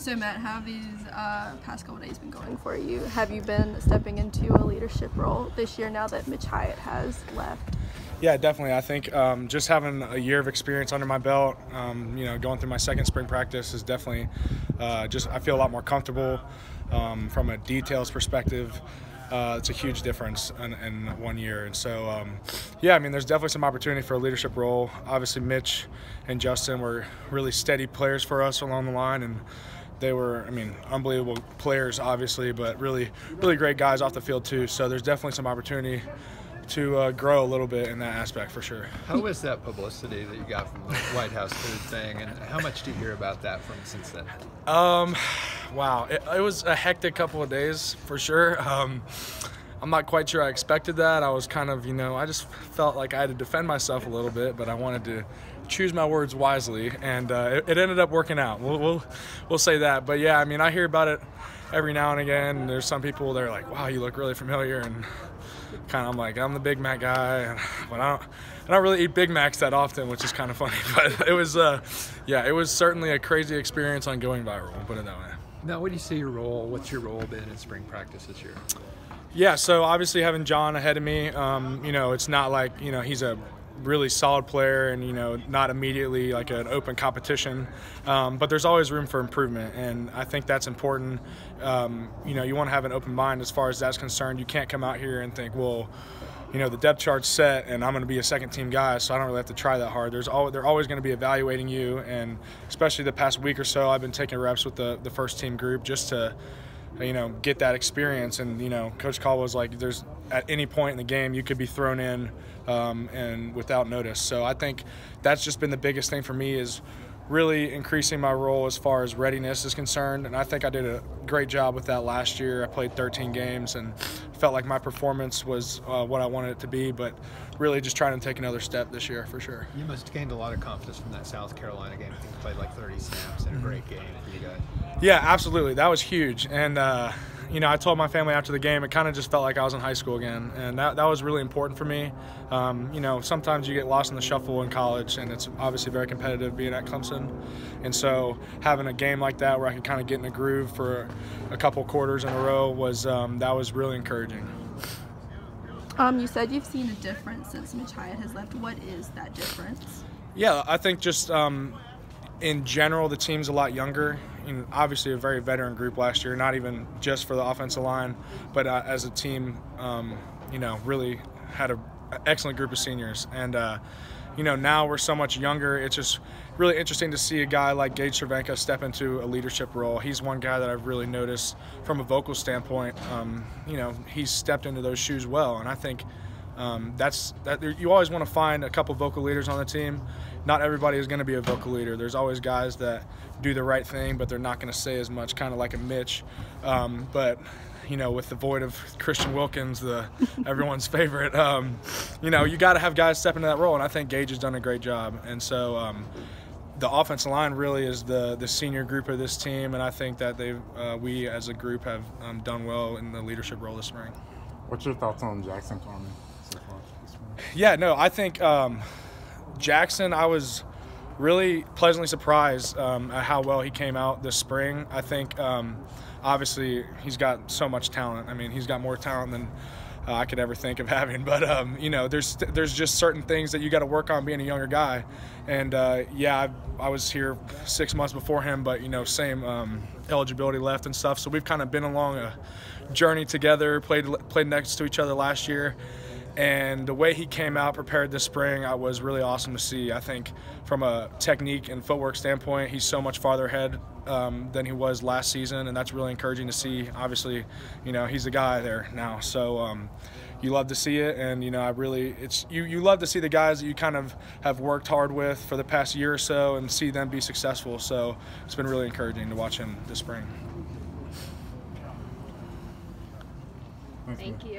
So Matt, how have these past couple days been going for you? Have you been stepping into a leadership role this year now that Mitch Hyatt has left? Yeah, definitely. I think just having a year of experience under my belt, going through my second spring practice is definitely I feel a lot more comfortable from a details perspective. It's a huge difference in 1 year. And so, yeah, I mean, there's definitely some opportunity for a leadership role. Obviously, Mitch and Justin were really steady players for us along the line, and they were, I mean, unbelievable players, obviously, but really, really great guys off the field too. So there's definitely some opportunity to grow a little bit in that aspect for sure. How was that publicity that you got from the White House food thing, and how much do you hear about that from since then? Wow, it was a hectic couple of days for sure. I'm not quite sure I expected that. I was kind of, I just felt like I had to defend myself a little bit, but I wanted to choose my words wisely, and it ended up working out. We'll say that. But yeah, I mean, I hear about it every now and again. There's some people that are like, "Wow, you look really familiar," and I'm like, I'm the Big Mac guy, but I don't really eat Big Macs that often, which is kind of funny. But it was, yeah, it was certainly a crazy experience on going viral. We'll put it that way. Now, what do you see your role? What's your role been in spring practice this year? Yeah, so obviously having John ahead of me, it's not like, he's a really solid player and, not immediately like an open competition, but there's always room for improvement, and I think that's important. You want to have an open mind as far as that's concerned. You can't come out here and think, well, the depth chart's set and I'm going to be a second team guy, so I don't really have to try that hard. They're always going to be evaluating you, and especially the past week or so, I've been taking reps with the first team group just to get that experience. And Coach Caldwell was like, there's at any point in the game you could be thrown in and without notice. So I think that's just been the biggest thing for me, is really increasing my role as far as readiness is concerned, and I think I did a great job with that last year. I played 13 games and felt like my performance was what I wanted it to be, but really just trying to take another step this year for sure. You must have gained a lot of confidence from that South Carolina game. I think you played like 30 snaps in a great game for you guys. Yeah, absolutely. That was huge. And I told my family after the game, it kind of just felt like I was in high school again, and that was really important for me. Sometimes you get lost in the shuffle in college, and it's obviously very competitive being at Clemson, and so having a game like that where I can kind of get in a groove for a couple quarters in a row was really encouraging. You said you've seen a difference since Mitch Hyatt has left. What is that difference? Yeah, I think just in general, the team's a lot younger. Obviously, a very veteran group last year, not even just for the offensive line, but as a team, really had an excellent group of seniors. And, now we're so much younger. It's just really interesting to see a guy like Gage Cervenka step into a leadership role. He's one guy that I've really noticed from a vocal standpoint. He's stepped into those shoes well, and I think you always want to find a couple vocal leaders on the team. Not everybody is going to be a vocal leader. There's always guys that do the right thing, but they're not going to say as much, kind of like a Mitch. But with the void of Christian Wilkins, everyone's favorite, you got to have guys step into that role, and I think Gage has done a great job. And so the offensive line really is the senior group of this team, and I think that we as a group have done well in the leadership role this spring. What's your thoughts on Jackson Carmen so far this spring? Yeah, no, I think Jackson, I was really pleasantly surprised at how well he came out this spring. I think obviously he's got so much talent. I mean, he's got more talent than I could ever think of having. But there's just certain things that you got to work on being a younger guy. And I was here 6 months before him, but same eligibility left and stuff. So we've kind of been along a journey together. Played next to each other last year. And the way he came out prepared this spring, was really awesome to see. I think from a technique and footwork standpoint, he's so much farther ahead than he was last season, and that's really encouraging to see. Obviously, he's the guy there now, so you love to see it. And you love to see the guys that you kind of have worked hard with for the past year or so and see them be successful. So it's been really encouraging to watch him this spring. Thank you.